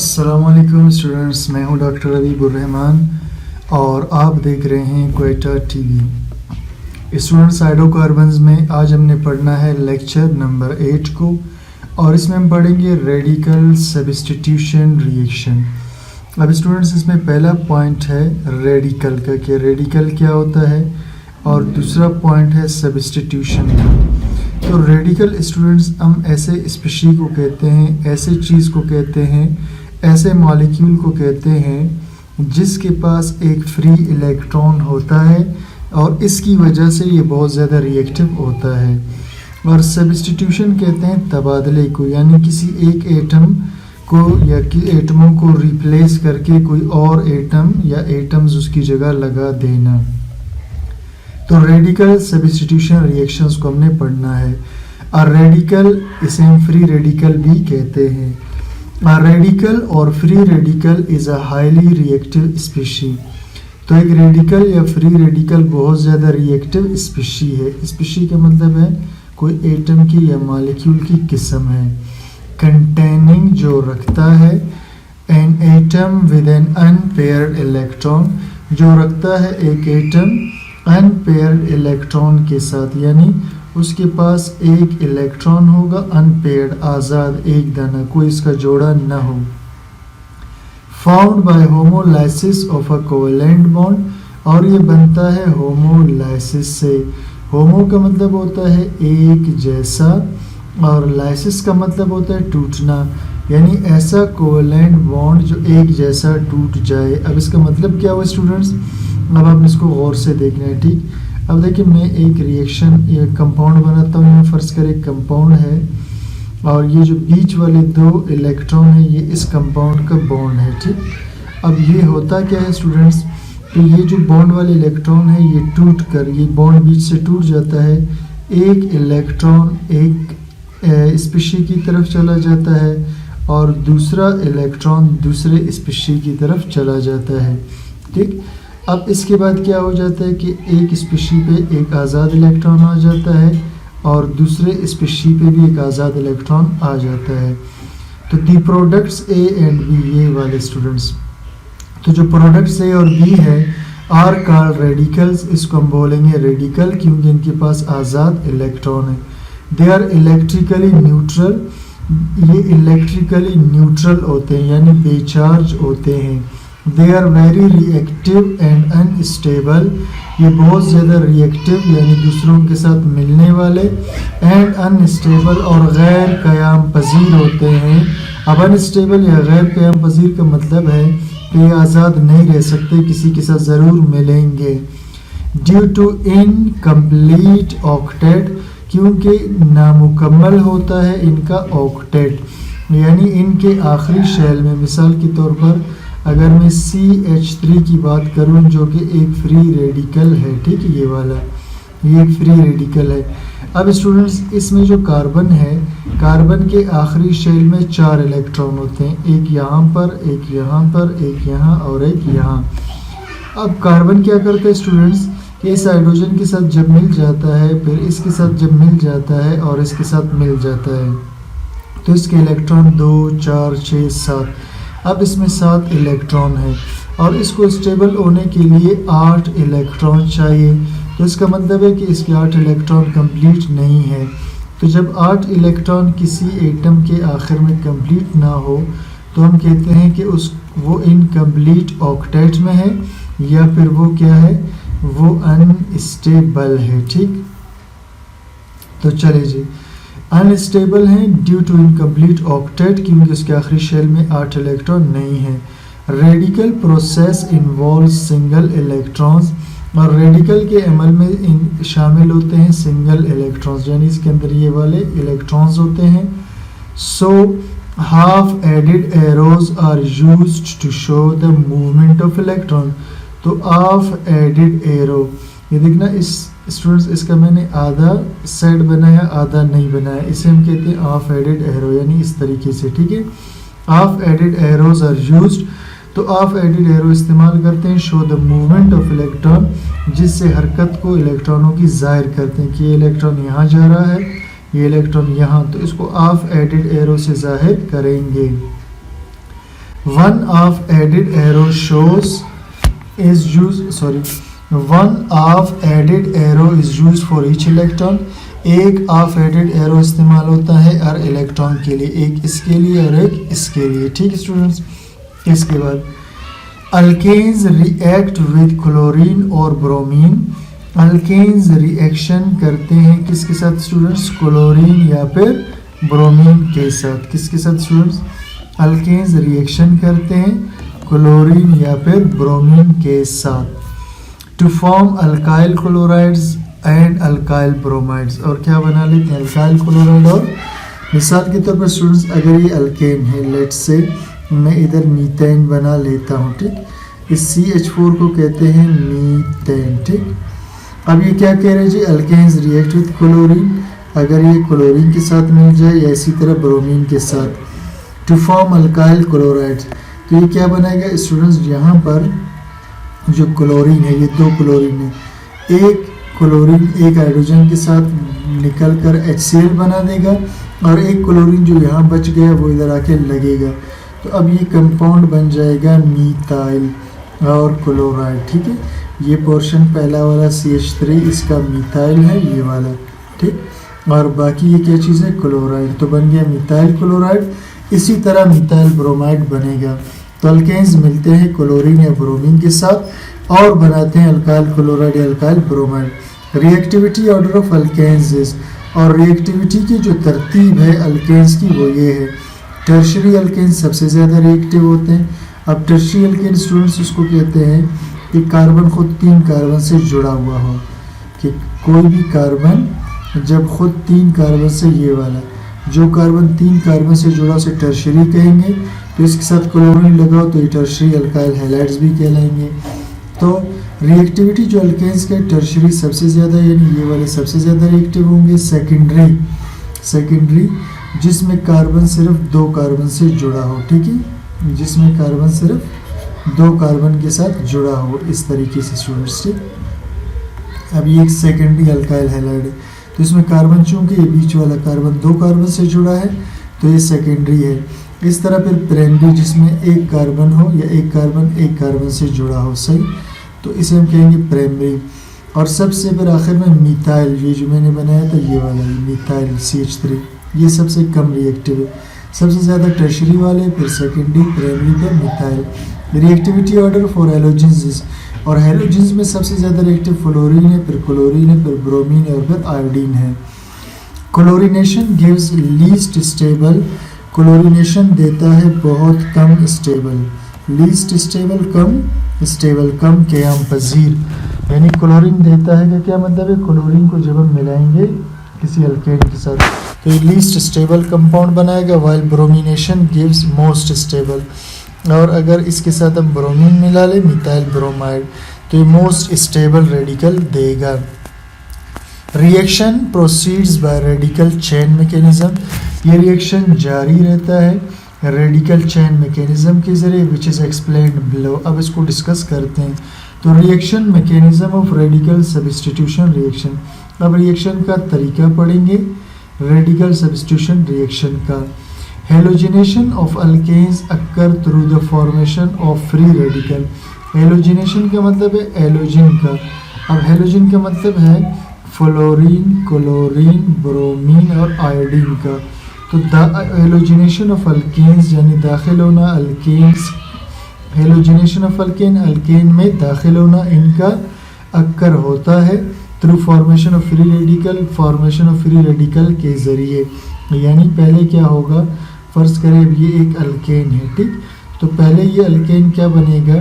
अस्सलामुअलैकुम स्टूडेंट्स, मैं हूं डॉक्टर अबीबुर्रहमान और आप देख रहे हैं क्वेटा टीवी। स्टूडेंट्स, हाइड्रोकार्बन्स में आज हमने पढ़ना है लेक्चर नंबर 8 को और इसमें हम पढ़ेंगे रेडिकल सब्स्टिट्यूशन रिएक्शन। अब स्टूडेंट्स, इसमें पहला पॉइंट है रेडिकल का कि रेडिकल क्या होता है और दूसरा पॉइंट है सब्स्टिट्यूशन का। तो रेडिकल स्टूडेंट्स हम ऐसे स्पीशी को कहते हैं, ऐसे चीज़ को कहते हैं, ऐसे मॉलिक्यूल को कहते हैं जिसके पास एक फ्री इलेक्ट्रॉन होता है और इसकी वजह से ये बहुत ज़्यादा रिएक्टिव होता है। और सब्स्टिट्यूशन कहते हैं तबादले को, यानी किसी एक एटम को या कि एटमों को रिप्लेस करके कोई और एटम या एटम्स उसकी जगह लगा देना। तो रेडिकल सब्स्टिट्यूशन रिएक्शंस को हमने पढ़ना है। और रेडिकल इसे हम फ्री रेडिकल भी कहते हैं। रेडिकल और free radical is a highly reactive species. तो एक रेडिकल या फ्री रेडिकल बहुत ज़्यादा रिएक्टिव स्पीशी है। स्पीशी का मतलब है कोई एटम की या मॉलिक्यूल की किस्म है। कंटेनिंग जो रखता है an atom with an unpaired electron, जो रखता है एक एटम अनपेयर्ड इलेक्ट्रॉन के साथ, यानी उसके पास एक इलेक्ट्रॉन होगा अनपेयर्ड, आज़ाद, एक दाना, कोई इसका जोड़ा न हो। Found by homolysis of a covalent bond, और ये बनता है होमोलाइसिस से। होमो का मतलब होता है एक जैसा और लाइसिस का मतलब होता है टूटना, यानी ऐसा कोवेलेंट बॉन्ड जो एक जैसा टूट जाए। अब इसका मतलब क्या हुआ स्टूडेंट्स, अब आप इसको गौर से देखना है, ठीक। अब देखिए, मैं एक रिएक्शन या कंपाउंड बनाता हूँ। यहाँ फर्ज कर एक कंपाउंड है और ये जो बीच वाले दो इलेक्ट्रॉन है ये इस कंपाउंड का बॉन्ड है, ठीक। अब ये होता क्या है स्टूडेंट्स, तो ये जो बॉन्ड वाले इलेक्ट्रॉन है ये टूट कर, ये बॉन्ड बीच से टूट जाता है, एक इलेक्ट्रॉन एक स्पीशी की तरफ चला जाता है और दूसरा इलेक्ट्रॉन दूसरे स्पीशी की तरफ चला जाता है, ठीक। अब इसके बाद क्या हो जाता है कि एक स्पीशी पे एक आज़ाद इलेक्ट्रॉन आ जाता है और दूसरे स्पीशी पे भी एक आज़ाद इलेक्ट्रॉन आ जाता है। तो the products A and B, ये वाले स्टूडेंट्स, तो जो प्रोडक्ट्स ए और बी है आर कॉल्ड रेडिकल्स, इसको हम बोलेंगे रेडिकल क्योंकि इनके पास आज़ाद इलेक्ट्रॉन है। दे आर इलेक्ट्रिकली न्यूट्रल, ये इलेक्ट्रिकली न्यूट्रल होते हैं यानी बेचार्ज होते हैं। They are very reactive and unstable, ये बहुत ज़्यादा रिएक्टिव यानी दूसरों के साथ मिलने वाले, एंड अनस्टेबल और गैर क़याम पजीर होते हैं। अब अनस्टेबल या गैर क़याम पजीर का मतलब है कि ये आज़ाद नहीं रह सकते, किसी के साथ ज़रूर मिलेंगे। ड्यू टू इनकम्प्लीट ऑक्टेट, क्योंकि नामुकम्मल होता है इनका ऑक्टेट, यानी इनके आखिरी शेल में, मिसाल के तौर पर अगर मैं CH3 की बात करूं जो कि एक फ्री रेडिकल है, ठीक है, ये वाला ये एक फ्री रेडिकल है। अब स्टूडेंट्स, इसमें जो कार्बन है, कार्बन के आखिरी शेल में 4 इलेक्ट्रॉन होते हैं, एक यहाँ पर, एक यहाँ पर, एक यहाँ और एक यहाँ। अब कार्बन क्या करता है स्टूडेंट्स, इस हाइड्रोजन के साथ जब मिल जाता है, फिर इसके साथ जब मिल जाता है और इसके साथ मिल जाता है, तो इसके इलेक्ट्रॉन 2, 4, 6, 7। अब इसमें 7 इलेक्ट्रॉन है और इसको स्टेबल होने के लिए 8 इलेक्ट्रॉन चाहिए। तो इसका मतलब है कि इसके 8 इलेक्ट्रॉन कंप्लीट नहीं है। तो जब 8 इलेक्ट्रॉन किसी एटम के आखिर में कंप्लीट ना हो तो हम कहते हैं कि वो इनकम्प्लीट ऑक्टेट में है या फिर वो क्या है, वो अनस्टेबल है, ठीक। तो चलिए जी, अनस्टेबल है ड्यू टू इनकम्प्लीट ऑक्टेट क्योंकि उसके आखिरी शेल में 8 इलेक्ट्रॉन नहीं है। Radical process involve single electrons, और रेडिकल के अमल में शामिल होते हैं सिंगल इलेक्ट्रॉन्स, यानी इसके अंदर ये वाले इलेक्ट्रॉन्स होते हैं। So half headed arrows are used to show the movement of electron. तो हाफ एडेड एरो, ये देखना इस स्टूडेंट्स, इसका मैंने आधा सेट बनाया आधा नहीं बनाया, इसे हम कहते हैं हाफ एडेड एरो, यानी इस तरीके से, ठीक है। Half headed arrows are used, तो हाफ एडेड एरो इस्तेमाल करते हैं show the movement of electron, जिससे हरकत को इलेक्ट्रॉनों की जाहिर करते हैं कि ये इलेक्ट्रॉन यहाँ जा रहा है, ये इलेक्ट्रॉन यहाँ, तो इसको हाफ एडेड एरो से जाहिर करेंगे। One of headed arrow shows is used sorry one of added arrow is used for each electron। एक ऑफ एडेड एरो इस्तेमाल होता है हर इलेक्ट्रॉन के लिए, एक इसके लिए और एक इसके लिए। ठीक है स्टूडेंट्स, इसके बाद अल्केन्स रिएक्ट विद क्लोरीन और ब्रोमीन। अल्केन्स रिएक्शन करते हैं किसके साथ स्टूडेंट्स? क्लोरीन या फिर ब्रोमीन के साथ। किसके साथ स्टूडेंट्स? अल्केन्स रिएक्शन करते हैं क्लोरीन या फिर ब्रोमीन के साथ to form alkyl chlorides and alkyl bromides. और क्या बना लेते हैं? Alkyl chloride. और मिसाल के तौर पर स्टूडेंट्स अगर ये अल्केन है, लेट्स से मैं इधर मीथेन बना लेता हूँ। ठीक, इस CH4 को कहते हैं मीथेन। ठीक, अब ये क्या कह रहे हैं जी? अल्केन्स रिएक्ट विद क्लोरीन, अगर ये क्लोरीन के साथ मिल जाए या इसी तरह ब्रोमीन के साथ टू फॉर्म अल्काइल क्लोराइड्स, तो ये क्या बनाएगा स्टूडेंट्स? यहाँ पर जो क्लोरीन है, ये दो क्लोरीन है, एक क्लोरीन एक हाइड्रोजन के साथ निकल कर HCl बना देगा और एक क्लोरीन जो यहाँ बच गया वो इधर आके लगेगा, तो अब ये कंपाउंड बन जाएगा मीथाइल और क्लोराइड। ठीक है, ये पोर्शन पहला वाला CH3 इसका मीथाइल है ये वाला। ठीक, और बाकी ये क्या चीज़ है? क्लोराइड। तो बन गया मीथाइल क्लोराइड। इसी तरह मिथाइल ब्रोमाइड बनेगा। तो अल्केन्स मिलते हैं क्लोरीन या ब्रोमीन के साथ और बनाते हैं अल्काइल क्लोराइड या alkyl bromide. Reactivity order of alkanes is, और रिएक्टिविटी की जो तरतीब है अल्केन्स की वो ये है। टर्शरी अल्केन्स सबसे ज़्यादा रिएक्टिव होते हैं। अब टर्शरी अल्केन स्टूडेंट्स उसको कहते हैं कि कार्बन खुद 3 कार्बन से जुड़ा हुआ हो, कि कोई भी कार्बन जब खुद 3 कार्बन से, ये वाला जो कार्बन 3 कार्बन से जुड़ा उसे टर्शरी कहेंगे। तो इसके साथ क्लोरीन लगाओ तो ये टर्शरी अल्काइल हैलाइड्स भी कहलाएंगे। तो रिएक्टिविटी जो अल्केन्स के टर्शरी सबसे ज़्यादा, यानी ये वाले सबसे ज़्यादा रिएक्टिव होंगे। सेकेंडरी जिसमें कार्बन सिर्फ 2 कार्बन से जुड़ा हो। ठीक है, जिसमें कार्बन सिर्फ 2 कार्बन के साथ जुड़ा हो, इस तरीके से स्टूडेंट्स। ठीक, अब ये एक सेकेंडरी अल्काइल हैलाइड है, तो इसमें कार्बन चूंकि ये बीच वाला कार्बन 2 कार्बन से जुड़ा है तो ये सेकेंडरी है। इस तरह फिर प्राइमरी जिसमें एक कार्बन हो या एक कार्बन से जुड़ा हो, सही, तो इसे हम कहेंगे प्राइमरी। और सबसे फिर आखिर में मिथाइल, ये जो मैंने बनाया था ये वाला मिथाइल CH3, ये सबसे कम रिएक्टिव है। सबसे ज़्यादा टर्शरी वाले, फिर सेकेंडरी, प्राइमरी, फिर methyl. Reactivity order for halogens, और हैलोजेंस में सबसे ज़्यादा रिएक्टिव फ्लोरीन है, फिर क्लोरीन है, फिर ब्रोमीन है और फिर आयोडीन है। Chlorination gives least stable, chlorination देता है बहुत कम स्टेबल। लीस्ट स्टेबल कम स्टेबल, कम क़याम पजीर, यानी क्लोरीन देता है कि क्या मतलब है? क्लोरीन को जब हम मिलाएंगे किसी अल्केन के साथ तो ये लीस्ट स्टेबल कंपाउंड बनाएगा, while bromination gives most stable. और अगर इसके साथ हम ब्रोमीन मिला ले, मिथाइल ब्रोमाइड, तो ये मोस्ट स्टेबल रेडिकल देगा। Reaction proceeds by radical chain mechanism, ये रिएक्शन जारी रहता है रेडिकल चेन मैकेनिज्म के ज़रिए, विच इज़ एक्सप्लेन्ड बिलो। अब इसको डिस्कस करते हैं। तो reaction mechanism of radical substitution reaction, अब रिएक्शन का तरीका पढ़ेंगे, रेडिकल सब्स्टिट्यूशन रिएक्शन का। Halogenation of alkanes occur through the formation of free radical. Halogenation का मतलब है एलोजिन का। अब हेलोजिन का मतलब है फ्लोरीन, क्लोरीन, ब्रोमीन और आयोडीन का। तो हेलोजिनेशन ऑफ अल्केन्स यानी दाखिल होना alkanes, halogenation of alkane, alkane में दाखिल होना इनका अक्कर होता है through formation of free radical, formation of free radical के ज़रिए। यानी पहले क्या होगा, फ़र्ज़ करें अब ये एक अल्केन है, ठीक, तो पहले ये अल्केन क्या बनेगा,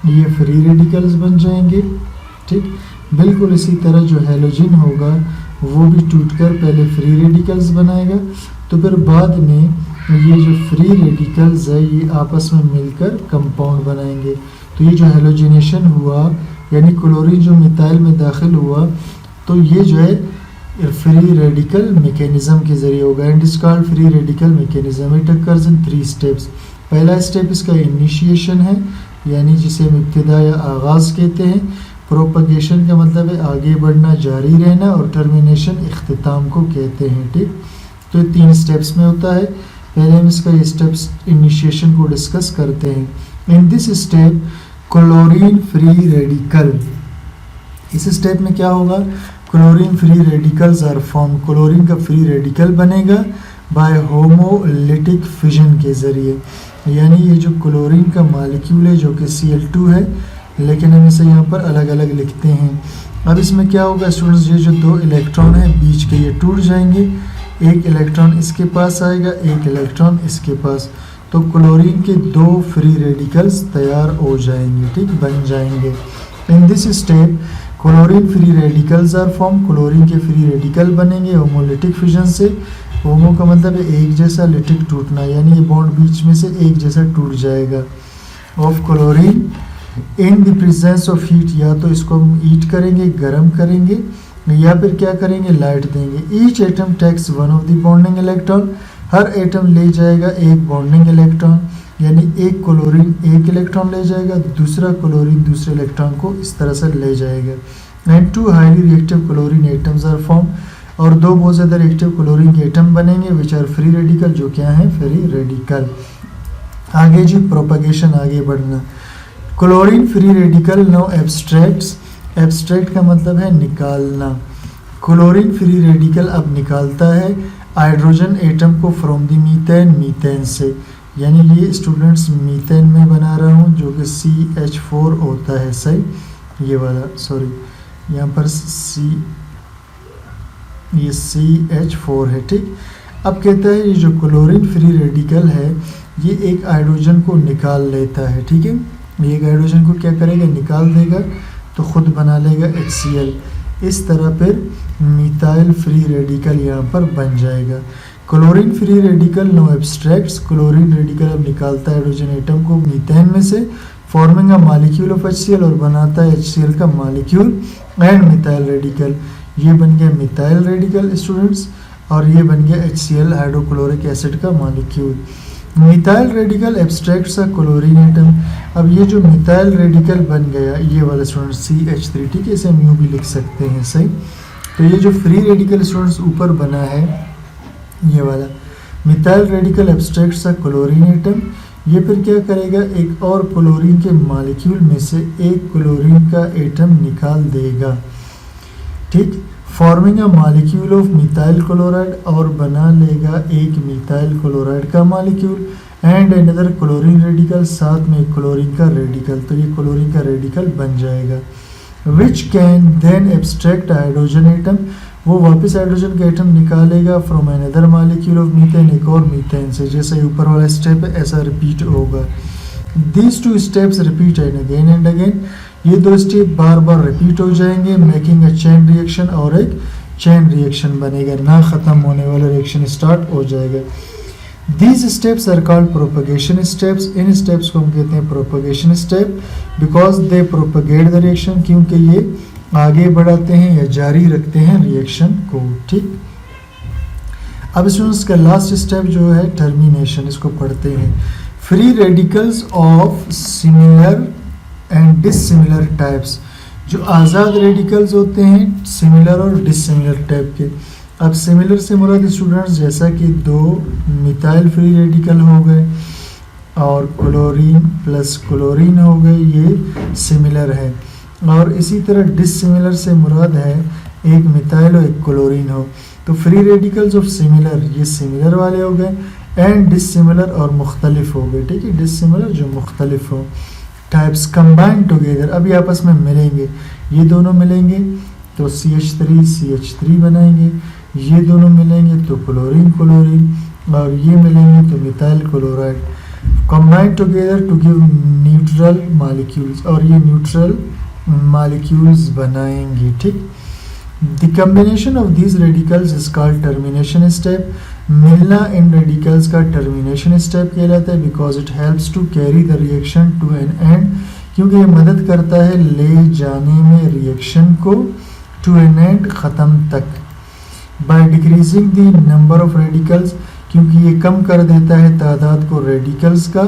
ये फ्री रेडिकल्स बन जाएंगे, ठीक। बिल्कुल इसी तरह जो हेलोजन होगा वो भी टूटकर पहले फ्री रेडिकल्स बनाएगा, तो फिर बाद में ये जो फ्री रेडिकल्स है ये आपस में मिलकर कंपाउंड बनाएंगे। तो ये जो हेलोजिनेशन हुआ यानी क्लोरीन जो मिथाइल में दाखिल हुआ, तो ये जो है फ्री रेडिकल मैकेनिज्म के ज़रिए होगा। And is called free radical mechanism. It occurs in 3 steps. पहला स्टेप इसका इनिशिएशन है, यानी जिसे हम इब्तिदा या आगाज़ कहते हैं। प्रोपगेशन का मतलब है आगे बढ़ना, जारी रहना, और टर्मिनेशन इख्तिताम को कहते हैं, ठीक। तो 3 स्टेप्स में होता है। पहले हम इसका ये स्टेप्स इनिशिएशन को डिस्कस करते हैं। In this step chlorine free radical, इस स्टेप में क्या होगा, chlorine free radicals are form, chlorine का फ्री रेडिकल बनेगा बाय होमोलिटिक फिजन के ज़रिए। यानी ये जो क्लोरीन का मॉलिक्यूल है जो कि Cl2 है, लेकिन हम इसे यहाँ पर अलग अलग लिखते हैं। अब इसमें क्या होगा स्टूडेंट्स, ये जो दो इलेक्ट्रॉन है बीच के ये टूट जाएंगे, एक इलेक्ट्रॉन इसके पास आएगा, एक इलेक्ट्रॉन इसके पास, तो क्लोरीन के दो फ्री रेडिकल्स तैयार हो जाएंगे, ठीक, बन जाएंगे। In this step chlorine free radicals are form, chlorine के फ्री रेडिकल बनेंगे होमोलिटिक फिजन से। होमो का मतलब है एक जैसा, लिटिक टूटना, यानी ये बॉन्ड बीच में से एक जैसा टूट जाएगा। Of chlorine in the presence of heat, या तो इसको हम हीट करेंगे, गर्म करेंगे, या फिर क्या करेंगे, लाइट देंगे। Each atom takes one of the bonding electron, हर एटम ले जाएगा एक बॉन्डिंग इलेक्ट्रॉन, यानी एक क्लोरीन एक इलेक्ट्रॉन ले जाएगा, दूसरा क्लोरीन दूसरे इलेक्ट्रॉन को इस तरह से ले जाएगा। And two highly reactive chlorine atoms are form, और दो बहुत ज़्यादा रिएक्टिव क्लोरीन के एटम बनेंगे विच आर फ्री रेडिकल, जो क्या है, फ्री रेडिकल। आगे जी प्रोपगेशन, आगे बढ़ना। Chlorine free radical now abstracts, abstract का मतलब है निकालना। क्लोरीन फ्री रेडिकल अब निकालता है हाइड्रोजन एटम को फ्रॉम द मीथेन, मीथेन से, यानी ये स्टूडेंट्स मीथेन में बना रहा हूँ जो कि CH4 होता है, सही, ये वाला, सॉरी यहाँ पर ये CH4 है, ठीक। अब कहता है ये जो क्लोरीन फ्री रेडिकल है ये एक हाइड्रोजन को निकाल लेता है, ठीक है, ये एक हाइड्रोजन को क्या करेगा, निकाल देगा, तो खुद बना लेगा HCl। इस तरह फिर मिथाइल फ्री रेडिकल यहाँ पर बन जाएगा। Chlorine free radical now abstracts, chlorine radical अब निकालता है हाइड्रोजन एटम को मीथेन में से, forming a molecule of HCl, और बनाता है HCl का मॉलिक्यूल। एंड मिथाइल रेडिकल, ये बन गया मिथाइल रेडिकल स्टूडेंट्स, और ये बन गया HCl हाइड्रोक्लोरिक एसिड का मॉलिक्यूल। मिथाइल रेडिकल एब्स्ट्रैक्ट्स अ क्लोरीन एटम, अब ये जो मिथाइल रेडिकल बन गया ये वाला स्टूडेंट CH3, ठीक है, इसे हम यूँ भी लिख सकते हैं, सही। तो ये जो फ्री रेडिकल स्टूडेंट्स ऊपर बना है ये वाला मिथाइल रेडिकल एब्स्ट्रैक्ट्स अ क्लोरीन एटम, ये फिर क्या करेगा, एक और क्लोरीन के मॉलिक्यूल में से एक क्लोरीन का एटम निकाल देगा, ठीक, forming a molecule of methyl chloride, और बना लेगा एक मिथाइल क्लोराइड का molecule. And another chlorine radical, साथ में क्लोरीन का रेडिकल, तो ये क्लोरीन का रेडिकल बन जाएगा। Which can then abstract hydrogen atom, वो वापस हाइड्रोजन का एटम निकालेगा from another molecule of methane, एक और मीथेन से, जैसे ऊपर वाला स्टेप है ऐसा रिपीट होगा। These two steps repeat again and again, ये दो स्टेप बार बार रिपीट हो जाएंगे, मेकिंग अ चेन रिएक्शन, और एक चेन रिएक्शन बनेगा, ना ख़त्म होने वाला रिएक्शन स्टार्ट हो जाएगा। These steps are called propagation steps, इन स्टेप्स को हम कहते हैं propagation step, because they propagate the reaction, क्योंकि ये आगे बढ़ाते हैं या जारी रखते हैं रिएक्शन को, ठीक। अब स्टूडेंट्स का लास्ट स्टेप जो है टर्मिनेशन, इसको पढ़ते हैं। Free radicals of similar and dissimilar types, जो आज़ाद रेडिकल्स होते हैं सिमिलर और डिसिमिलर टाइप के। अब सिमिलर से मुराद स्टूडेंट्स जैसा कि दो मिथाइल फ्री रेडिकल हो गए और क्लोरीन प्लस क्लोरीन हो गए, ये सिमिलर है। और इसी तरह डिसिमिलर से मुराद है एक मिथाइल और एक क्लोरीन हो। तो फ्री रेडिकल्स ऑफ सिमिलर ये सिमिलर वाले हो गए, एंड डिसिमिलर और मुख्तलिफ हो गए, ठीक है, डिसिमिलर जो मुख्तलिफ हो। टाइप्स कंबाइन टुगेदर, अभी आपस में मिलेंगे, ये दोनों मिलेंगे तो CH3 बनाएंगे, ये दोनों मिलेंगे तो क्लोरीन क्लोरीन, और ये मिलेंगे तो methyl chloride. Combine together to give neutral molecules, और ये न्यूट्रल मॉलिक्यूल्स बनाएंगे, ठीक। The combination of these radicals is called termination step, मिलना इन रेडिकल्स का टर्मिनेशन स्टेप कहलाता है, because it helps to carry the reaction to an end, क्योंकि ये मदद करता है ले जाने में रिएक्शन को टू एन एंड, ख़त्म तक। By decreasing the number of radicals, क्योंकि ये कम कर देता है तादाद को रेडिकल्स का,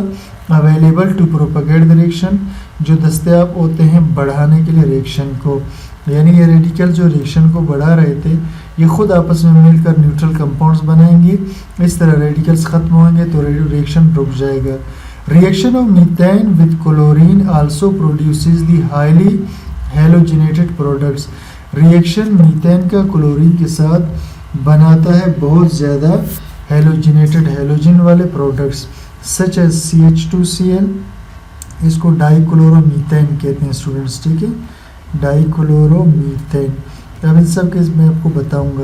available to propagate the reaction, जो दस्तयाब होते हैं बढ़ाने के लिए रिएक्शन को। यानी ये रेडिकल जो रिएक्शन को बढ़ा रहे थे ये खुद आपस में मिलकर न्यूट्रल कंपाउंड्स बनाएंगे। इस तरह रेडिकल्स खत्म होंगे तो रिएक्शन रुक जाएगा। Reaction of methane with chlorine also produces the highly halogenated products. Reaction methane का क्लोरीन के साथ बनाता है बहुत ज़्यादा हेलोजिनेटेड हेलोजन वाले प्रोडक्ट्स सच एज CH2Cl। इसको डाइक्लोरोमीथेन कहते हैं स्टूडेंट्स, ठीक है, डाइक्लोरोमीथेन। अब इन सब के मैं आपको बताऊंगा।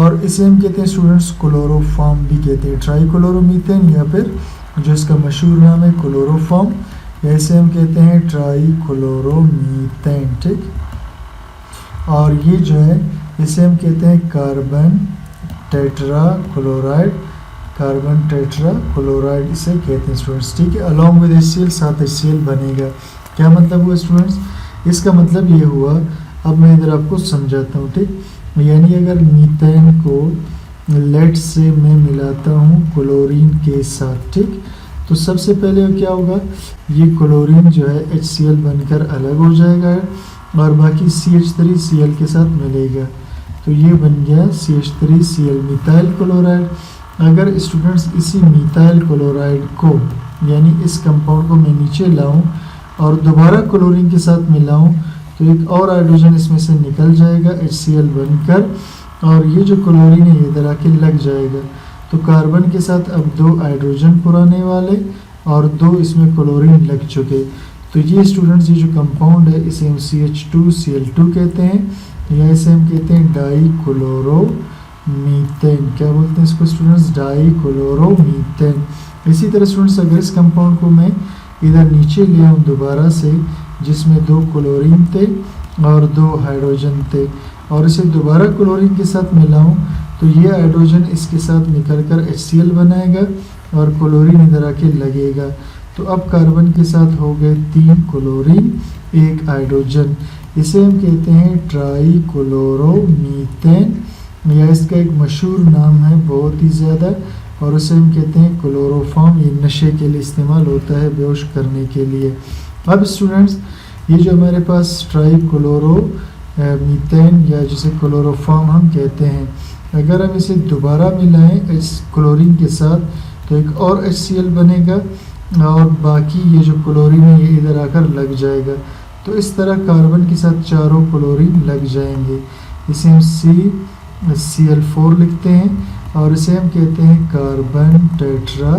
और इसे हम कहते हैं स्टूडेंट्स क्लोरोफॉर्म भी कहते हैं, ट्राइक्लोरोमीथेन या फिर जो इसका मशहूर नाम है क्लोरोफॉर्म, या इसे हम कहते हैं ट्राइक्लोरोमीथेन, ठीक। और ये जो है इसे हम कहते हैं carbon tetra chloride, carbon tetra chloride इसे कहते हैं स्टूडेंट्स, ठीक है। अलॉन्ग विद HCl साथ HCl बनेगा। क्या मतलब हुआ स्टूडेंट्स? इसका मतलब ये हुआ, अब मैं इधर आपको समझाता हूँ, ठीक। यानी अगर मीथेन को लेड से मैं मिलाता हूँ क्लोरीन के साथ, ठीक, तो सबसे पहले क्या होगा, ये क्लोरीन जो है HCl बनकर अलग हो जाएगा और बाकी CH3Cl के साथ मिलेगा, तो ये बन गया CH3Cl मिथाइल क्लोराइड। अगर स्टूडेंट्स इसी मिथाइल क्लोराइड को यानी इस कंपाउंड को मैं नीचे लाऊं और दोबारा क्लोरीन के साथ मिलाऊं तो एक और हाइड्रोजन इसमें से निकल जाएगा HCl बनकर, और ये जो क्लोरीन है ये इधर आके लग जाएगा। तो कार्बन के साथ अब 2 हाइड्रोजन पुराने वाले और 2 इसमें क्लोरीन लग चुके। तो ये स्टूडेंट्स ये जो कंपाउंड है इसे हम CH2Cl2 कहते हैं, या इसे हम कहते हैं डाइक्लोरोमीथेन। क्या बोलते हैं इसको स्टूडेंट्स? डाइक्लोरोमीथेन। इसी तरह स्टूडेंट्स अगर इस कंपाउंड को मैं इधर नीचे ले आऊँ दोबारा से, जिसमें 2 क्लोरीन थे और 2 हाइड्रोजन थे, और इसे दोबारा क्लोरीन के साथ मिलाऊं तो ये हाइड्रोजन इसके साथ निकल कर HCl बनाएगा और क्लोरीन इधर आके लगेगा। तो अब कार्बन के साथ हो गए 3 क्लोरीन 1 हाइड्रोजन, इसे हम कहते हैं ट्राइक्लोरोमीथेन, या इसका एक मशहूर नाम है बहुत ही ज़्यादा, और उसे हम कहते हैं क्लोरोफॉर्म। ये नशे के लिए इस्तेमाल होता है, बेहोश करने के लिए। अब स्टूडेंट्स ये जो हमारे पास ट्राइक्लोरोमीथेन या जिसे क्लोरोफॉर्म हम कहते हैं, अगर हम इसे दोबारा मिलाएं इस क्लोरीन के साथ तो एक और HCl बनेगा और बाकी ये जो क्लोरीन है ये इधर आकर लग जाएगा। तो इस तरह कार्बन के साथ 4 क्लोरीन लग जाएंगे, इसे हम CCl4 लिखते हैं और इसे हम कहते हैं कार्बन टेट्रा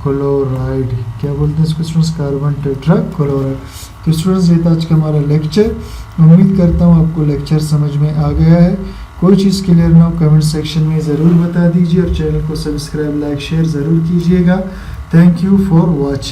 क्लोराइड। क्या बोलते हैं इसको स्टूडेंट्स? Carbon tetra chloride. तो स्टूडेंट्स ये था आज का हमारा लेक्चर। उम्मीद करता हूँ आपको लेक्चर समझ में आ गया है। कोई चीज़ क्लियर ना हो कमेंट सेक्शन में ज़रूर बता दीजिए और चैनल को सब्सक्राइब लाइक शेयर ज़रूर कीजिएगा। Thank you for watching.